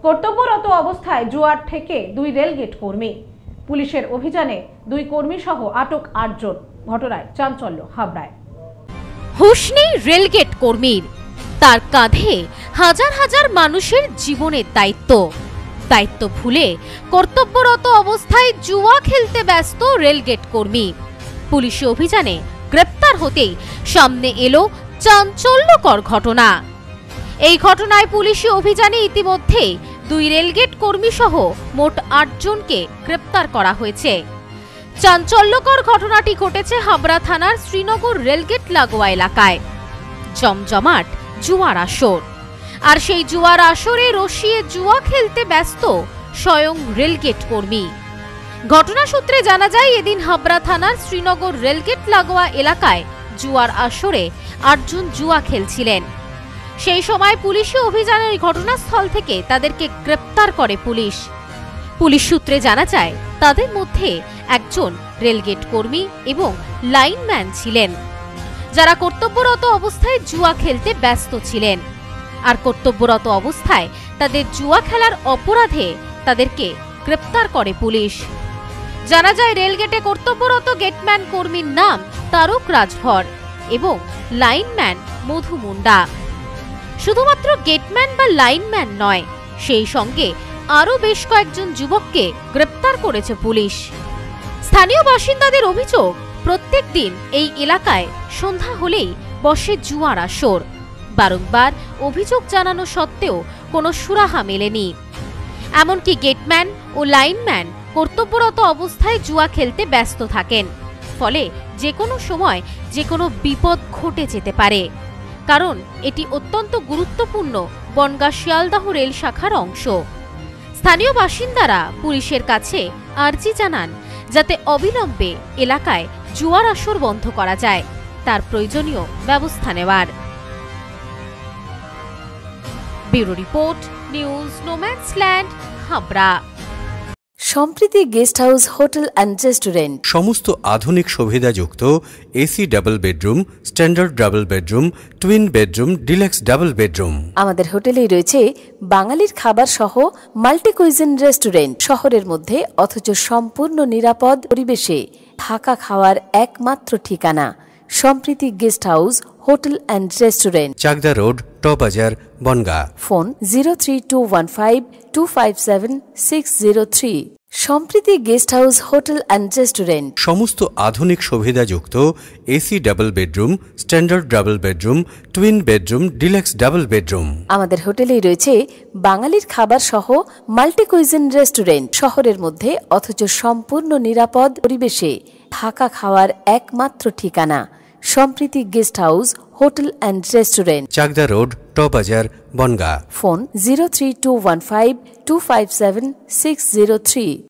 কর্তব্যরত অবস্থায় জুয়ার থেকে 2 রেলগেট কর্মী। পুলিশের অভিযানে 2 কর্মী সহ আটক 8 জন। ঘটনায় চাঞ্চল্য হাবড়ায়। হুঁশ নেই রেলগেট কর্মীর, তার কাঁধে হাজার হাজার মানুষের জীবনের দায়িত্ব ভুলে কর্তব্যরত অবস্থায় জুয়া খেলতে ব্যস্ত রেলগেট কর্মী। পুলিশি অভিযানে গ্রেপ্তার হতেই সামনে এলো চাঞ্চল্যকর ঘটনা। এই ঘটনায় পুলিশি অভিযানে ইতিমধ্যে 2 রেলগেট কর্মী সহ মোট 8 জনকে গ্রেপ্তার করা হয়েছে। চাঞ্চল্যকর ঘটনাটি ঘটেছে হাবড়া থানার শ্রীনগর রেলগেট লাগোয়া এলাকায়। জমজমাট জুয়ার আসর, আর সেই জুয়ার আসরে রসিয়ে জুয়া খেলতে ব্যস্ত স্বয়ং রেলগেট কর্মী। ঘটনা সূত্রে জানা যায়, এদিন হাবড়া থানার শ্রীনগর রেলগেট লাগোয়া এলাকায় জুয়ার আসরে 8 জন জুয়া খেলছিলেন। সেই সময় পুলিশি অভিযানের ঘটনাস্থল থেকে তাদেরকে গ্রেপ্তার করে পুলিশ সূত্রে জানা যায়, তাদের মধ্যে একজন রেলগেট কর্মী এবং লাইনম্যান ছিলেন, যারা কর্তব্যরত অবস্থায় জুয়া খেলতে ব্যস্ত ছিলেন। আর কর্তব্যরত অবস্থায় তাদের জুয়া খেলার অপরাধে তাদেরকে গ্রেপ্তার করে পুলিশ। জানা যায়, রেলগেটে কর্তব্যরত গেটম্যান কর্মীর নাম তারক রাজভর এবং লাইনম্যান মধু মুন্ডা। শুধুমাত্র গেটম্যান বা লাইনম্যান নয়, সেই সঙ্গে আরও বেশ কয়েকজন যুবককে গ্রেপ্তার করেছে পুলিশ। স্থানীয় বাসিন্দাদের অভিযোগ, প্রত্যেক দিন এই এলাকায় সন্ধ্যা হলেই বসে জুয়ার আসর। বারংবার অভিযোগ জানানো সত্ত্বেও কোনো সুরাহা মেলেনি। এমনকি গেটম্যান ও লাইনম্যান কর্তব্যরত অবস্থায় জুয়া খেলতে ব্যস্ত থাকেন, ফলে যে কোনো সময় যে কোনো বিপদ ঘটে যেতে পারে। কারণ এটি অত্যন্ত গুরুত্বপূর্ণ বনগাঁ শিয়ালদহ রেল শাখার অংশ। স্থানীয় বাসিন্দারা পুলিশের কাছে আর্জি জানান, যাতে অবিলম্বে এলাকায় জুয়ার আসর বন্ধ করা যায়, তার প্রয়োজনীয় ব্যবস্থা নেওয়ার। Bureau report, news no man's land, Habra. Sampriti guest house hotel and restaurant, সমস্ত আধুনিক সুবিধাযুক্ত AC double bedroom, standard double bedroom, twin bedroom, deluxe double bedroom. আমাদের হোটেলেই রয়েছে বাঙালির খাবার সহ মাল্টি কুইজিন রেস্টুরেন্ট। শহরের মধ্যে অথচ সম্পূর্ণ নিরাপদ পরিবেশে থাকা খাওয়ার একমাত্র ঠিকানা Sampriti guest house hotel and restaurant, Chakdah road, টবাজার, Bongaon. Phone 03215257603। Sampriti guest house hotel and restaurant, সমস্ত আধুনিক সুবিধাযুক্ত AC double bedroom, standard double bedroom, twin bedroom, deluxe double bedroom. আমাদের হোটেলেই রয়েছে বাঙালির খাবার সহ মাল্টি কুইজিন রেস্টুরেন্ট। শহরের মধ্যে অথচ সম্পূর্ণ নিরাপদ পরিবেশে থাকা খাওয়ার একমাত্র ঠিকানা Sampriti guest house hotel and restaurant, Chakdah road, টবাজার, বনগাঁ। ফোন 03215257603।